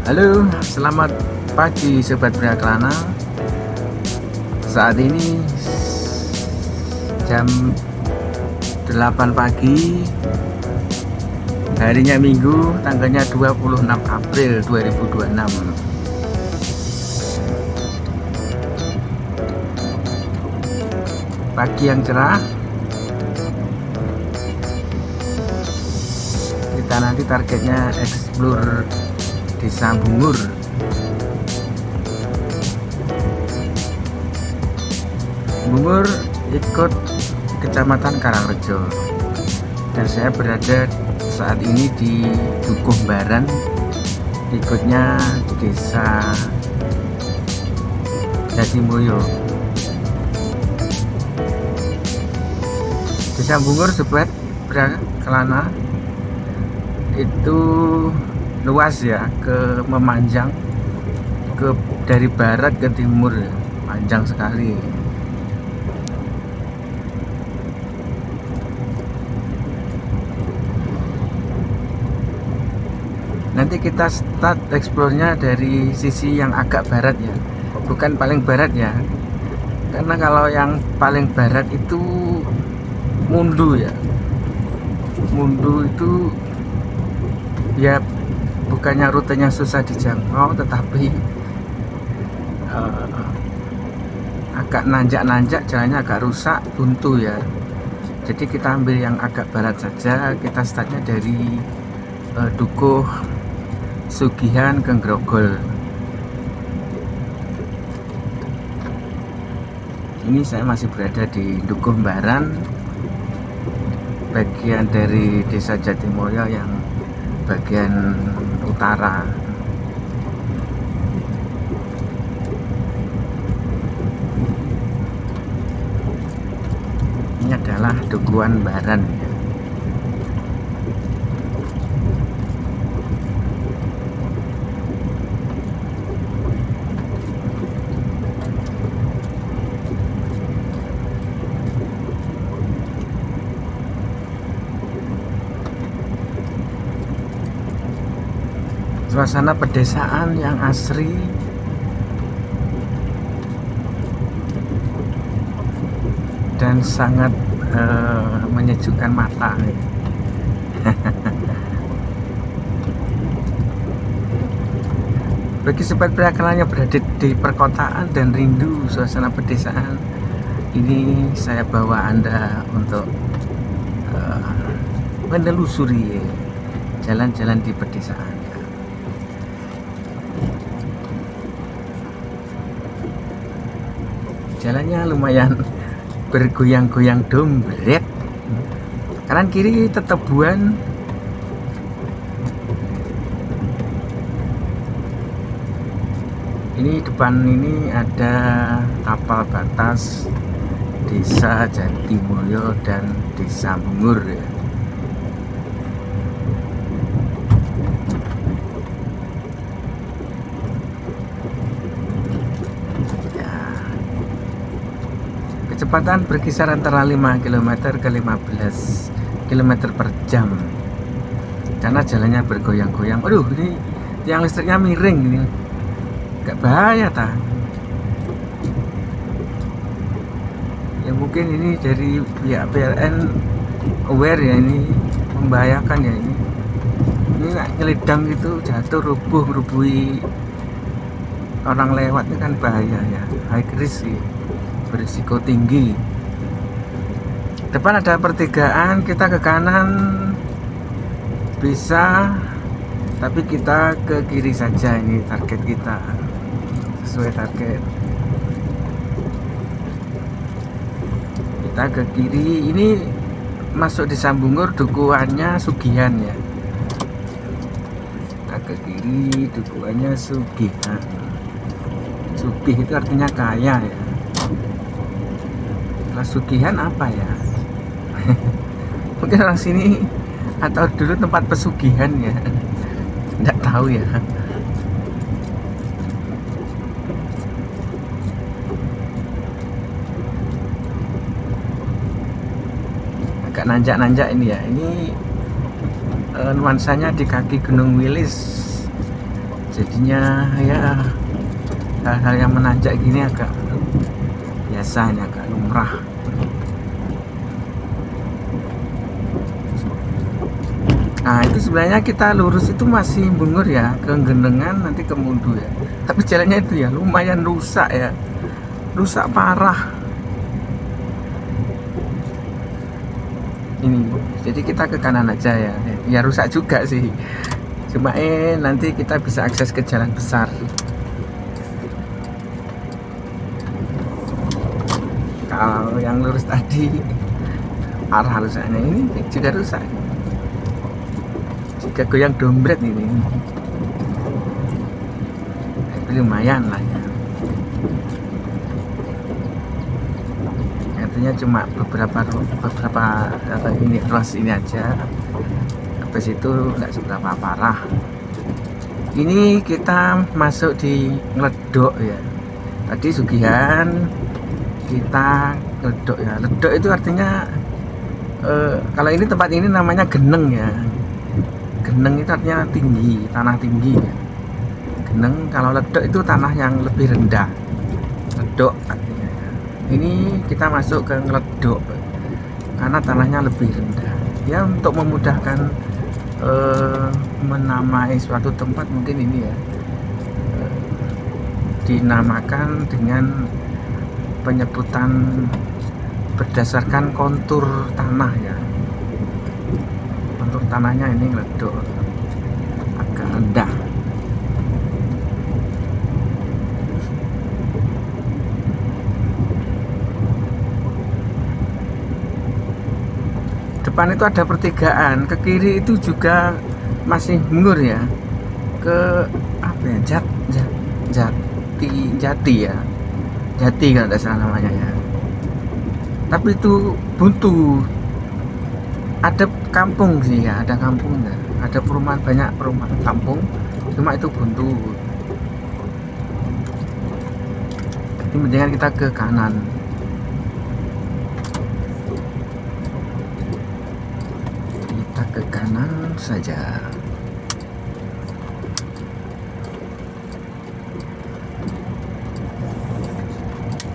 Halo, selamat pagi Sobat Pria Kelana. Saat ini jam 8 pagi, harinya Minggu, tanggalnya 26 April 2026. Pagi yang cerah. Kita nanti targetnya explore Desa Bungur. Bungur ikut Kecamatan Karangrejo, dan saya berada saat ini di Dukuh Baran, ikutnya Desa Jatimulyo. Desa Bungur, Sobat Pria Kelana, itu luas ya, memanjang dari barat ke timur, panjang sekali. Nanti kita start explore-nya dari sisi yang agak barat ya, bukan paling barat ya, karena kalau yang paling barat itu Mundu ya. Mundu itu ya bukannya rutenya susah dijangkau, tetapi agak nanjak-nanjak, jalannya agak rusak, buntu ya. Jadi kita ambil yang agak barat saja. Kita startnya dari Dukuh Sugihan ke Grogol. Ini saya masih berada di Dukuh Baran, bagian dari Desa Jatimulyo yang bagian utara. Ini adalah Dukuhan Baran. Suasana pedesaan yang asri, dan sangat menyejukkan mata. Bagi Sobat Pria Kelana yang berada di perkotaan dan rindu suasana pedesaan, ini saya bawa Anda untuk menelusuri jalan-jalan di pedesaan. Jalannya lumayan bergoyang-goyang dombret. Kanan kiri tetebuan. Ini depan ini ada tapal batas Desa Jatimulyo dan Desa Bungur ya. Kecepatan berkisar antara 5 km ke 15 km per jam, karena jalannya bergoyang-goyang. Aduh, ini tiang listriknya miring ini, gak bahaya ta? Ya mungkin ini dari pihak PLN aware ya, ini membahayakan ya ini. Ini nggak ngelidang gitu, jatuh, rubuhi orang lewat, ini kan bahaya ya, high risk ya, berisiko tinggi. Depan ada pertigaan, kita ke kanan bisa, tapi kita ke kiri saja. Ini target kita, sesuai target. Kita ke kiri, ini masuk di Sambungur, dukuhannya Sugihan ya. Kita ke kiri, dukuhannya Sugihan. Sugih itu artinya kaya ya. Sugihan apa ya? Mungkin orang sini atau dulu tempat pesugihan ya, nggak tahu ya. Agak nanjak-nanjak ini ya. Ini nuansanya di kaki Gunung Wilis, jadinya ya hal-hal yang menanjak gini agak biasanya agak lumrah. Nah itu sebenarnya kita lurus itu masih bungur ya ke Gendengan nanti ke Mundu ya, tapi jalannya itu ya lumayan rusak ya, rusak parah ini. Jadi kita ke kanan aja ya, ya rusak juga sih, cuma nanti kita bisa akses ke jalan besar. Kalau yang lurus tadi arah rusaknya ini juga rusak, juga goyang dompet ini. Tapi lumayan lah ya, artinya cuma beberapa ini ruas ini aja, habis itu nggak seberapa parah. Ini kita masuk di Ledok ya, tadi Sugihan kita Ledok ya. Ledok itu artinya kalau ini tempat ini namanya Geneng ya. Geneng itu artinya tinggi, tanah tinggi ya. Geneng, kalau Ledok itu tanah yang lebih rendah. Ledok artinya ya. Ini kita masuk ke Ledok karena tanahnya lebih rendah ya, untuk memudahkan menamai suatu tempat. Mungkin ini ya dinamakan dengan penyebutan berdasarkan kontur tanah ya. Kontur tanahnya ini Ledok agak rendah. Depan itu ada pertigaan, ke kiri itu juga masih bungur ya, ke apa ya, Jati ya, Jati kalau tidak salah namanya ya. Tapi itu buntu, ada kampung sih ya, ada kampungnya, ada perumahan, banyak perumahan kampung, cuma itu buntu. Jadi mendingan kita ke kanan. Ke kanan saja.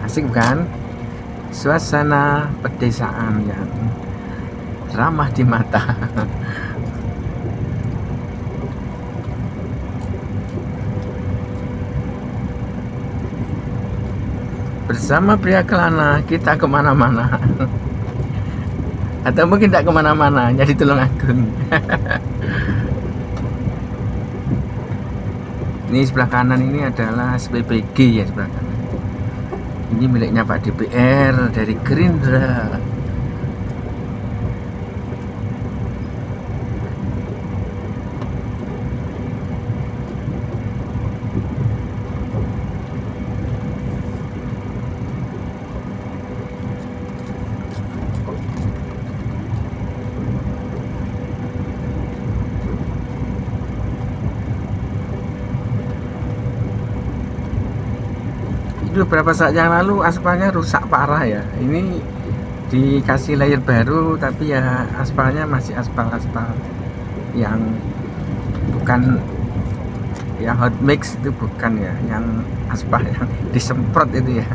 Asik bukan? Suasana pedesaan yang ramah di mata. Bersama pria kelana kita kemana-mana. Atau mungkin tidak kemana-mana, jadi Tulungagung. Ini sebelah kanan ini adalah SPBG ya, sebelah kanan. Ini miliknya Pak DPR dari Gerindra. Beberapa saat yang lalu aspalnya rusak parah ya. Ini dikasih layer baru, tapi ya aspalnya masih aspal yang bukan yang hot mix, itu bukan ya, yang aspal yang disemprot itu ya,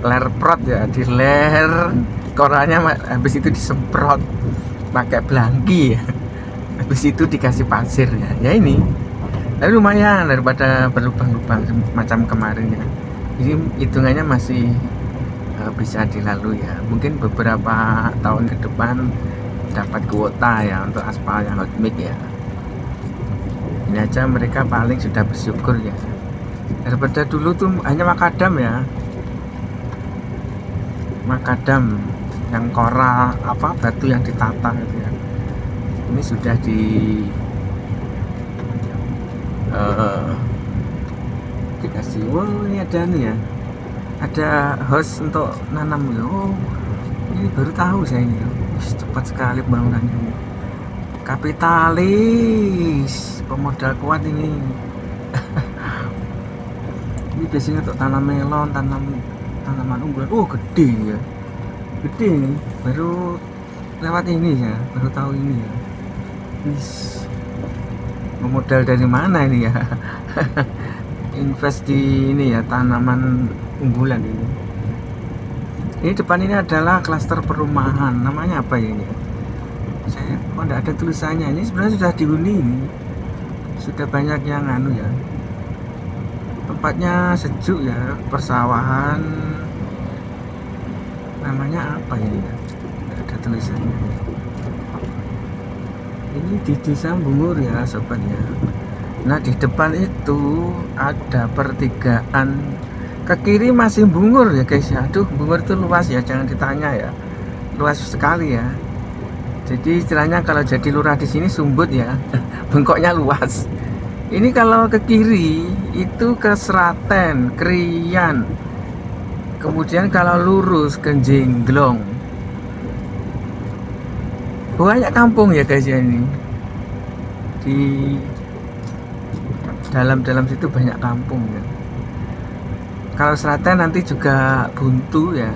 lerprot ya, di ler koranya, habis itu disemprot pakai belangki ya, habis itu dikasih pasir ya. Ya ini, tapi lumayan daripada berlubang-lubang macam kemarin ya. Ini hitungannya masih bisa dilalui ya. Mungkin beberapa tahun ke depan dapat kuota ya untuk aspal yang hot mix ya. Ini aja mereka paling sudah bersyukur ya. Daripada dulu tuh hanya makadam ya, makadam yang koral apa batu yang ditata gitu ya. Ini sudah dikasih, wow ini ada nih ya, ada host untuk nanam ya. Oh ini baru tahu saya ini. Cepat sekali pembangunannya ini. Kapitalis, pemodal kuat ini. Ini biasanya untuk tanam melon, tanaman unggulan. Oh gede ya, gede ini. Baru lewat ini ya, baru tahu ini ya. Modal dari mana ini ya? Invest di ini ya, tanaman unggulan ini. Ini depan ini adalah klaster perumahan. Namanya apa ya ini? Saya kok enggak ada tulisannya. Ini sebenarnya sudah dihuni ini. Sudah banyak yang anu ya. Tempatnya sejuk ya, persawahan. Namanya apa ini ya? Enggak ada tulisannya. Ini di Desa Bungur ya sobat ya. Nah di depan itu ada pertigaan, ke kiri masih Bungur ya guys ya. Aduh, Bungur itu luas ya, jangan ditanya ya, luas sekali ya. Jadi istilahnya kalau jadi lurah di sini sumbut ya. Bengkoknya luas. Ini kalau ke kiri itu ke Seraten, Kriyan. Kemudian kalau lurus ke Jengglong. Banyak kampung ya guys ya ini. Di dalam situ banyak kampung ya. Kalau Seraten nanti juga buntu ya.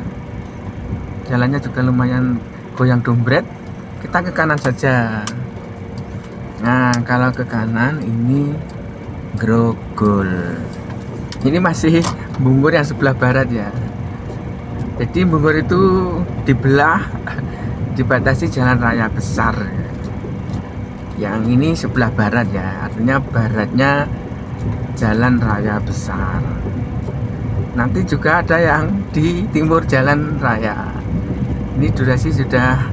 Jalannya juga lumayan goyang dombret. Kita ke kanan saja. Nah, kalau ke kanan ini Grogol. Ini masih Bungur yang sebelah barat ya. Jadi Bungur itu dibelah, dibatasi jalan raya besar. Yang ini sebelah barat ya, artinya baratnya jalan raya besar. Nanti juga ada yang di timur jalan raya. Ini durasi sudah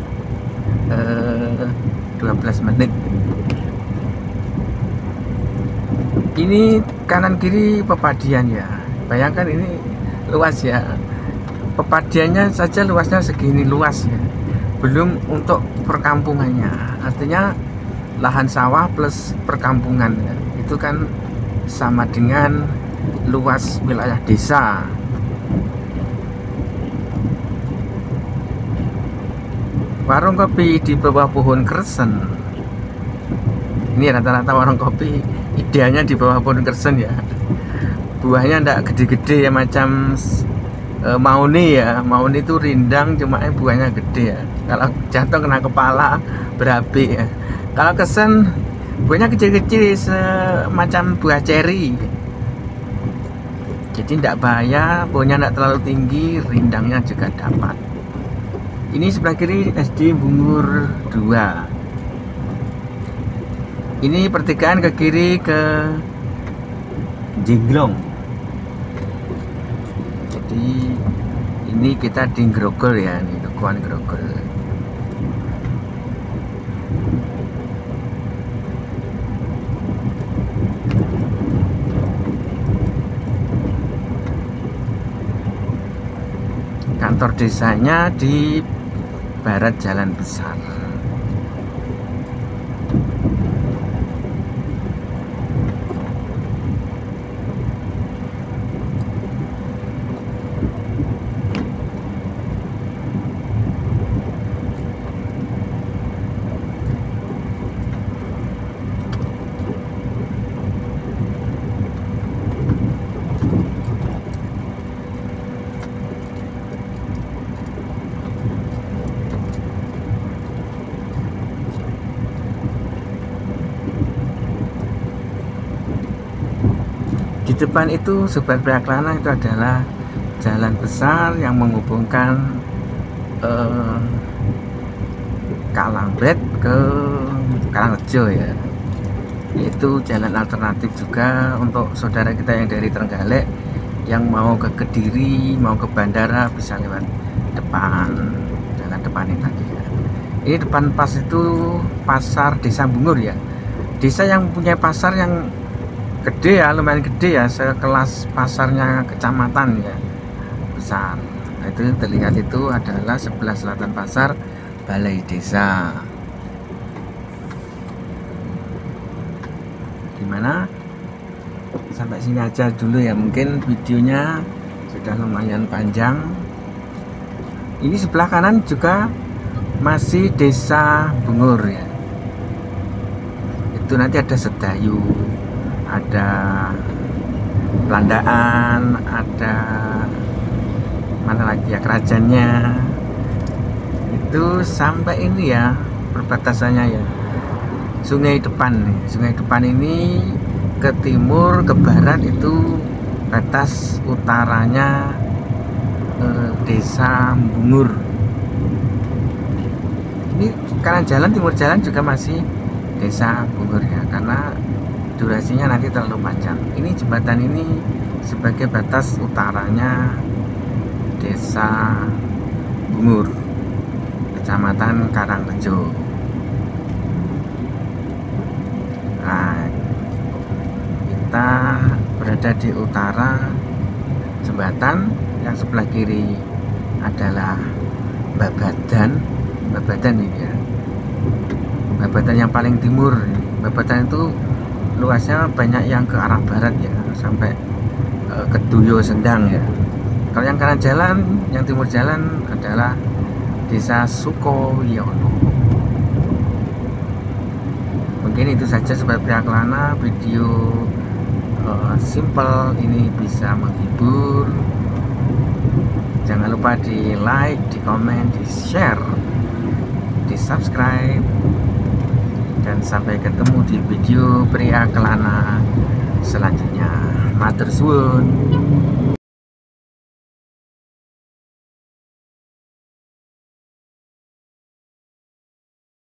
12 menit. Ini kanan kiri pepadian ya. Bayangkan ini luas ya. Pepadiannya saja luasnya segini luas ya. Belum untuk perkampungannya. Artinya lahan sawah plus perkampungan ya. Itu kan sama dengan luas wilayah desa. Warung kopi di bawah pohon kersen. Ini rata-rata warung kopi idealnya di bawah pohon kersen ya. Buahnya ndak gede-gede ya, macam mauni ya. Mauni itu rindang, cuma buahnya gede ya. Kalau jatuh kena kepala berapi ya. Kalau kersen buahnya kecil-kecil semacam buah ceri. Jadi ndak bahaya, pohonnya ndak terlalu tinggi, rindangnya juga dapat. Ini sebelah kiri SD Bungur 2. Ini pertigaan ke kiri ke Jengglong. Jadi ini kita di Grogol ya, ini Dukuhan Grogol. Kantor desanya di barat jalan besar. Di depan itu Sobat Priaklana itu adalah jalan besar yang menghubungkan Kalangbet ke Karangrejo ya. Itu jalan alternatif juga untuk saudara kita yang dari Trenggalek yang mau ke Kediri, mau ke bandara bisa lewat depan, jalan depan ini tadi ya. Ini depan pas itu pasar Desa Bungur ya. Desa yang punya pasar yang gede ya, lumayan gede ya, sekelas pasarnya kecamatan ya, besar. Nah, itu terlihat itu adalah sebelah selatan pasar Balai Desa. Gimana? Sampai sini aja dulu ya, mungkin videonya sudah lumayan panjang. Ini sebelah kanan juga masih Desa Bungur ya. Itu nanti ada Sedayu, ada Pelandaan, ada mana lagi ya, kerajaannya. Itu sampai ini ya perbatasannya ya. sungai depan nih. Sungai depan ini ke timur ke barat itu batas utaranya Desa Bungur. Ini kanan jalan timur jalan juga masih Desa Bungur ya, karena durasinya nanti terlalu panjang. Ini jembatan ini sebagai batas utaranya Desa Bungur, Kecamatan Karangrejo. Nah, kita berada di utara jembatan, yang sebelah kiri adalah Babadan. Babadan ini ya, Babadan yang paling timur. Babadan itu luasnya banyak yang ke arah barat ya, sampai ke Duyo Sendang ya. Kalau yang kanan jalan, yang timur jalan adalah Desa Sukoyono. Mungkin itu saja sobat Pria Kelana, video simple ini bisa menghibur. Jangan lupa di like, di komen, di share, di subscribe, dan sampai ketemu di video Pria Kelana selanjutnya. Matur suwun.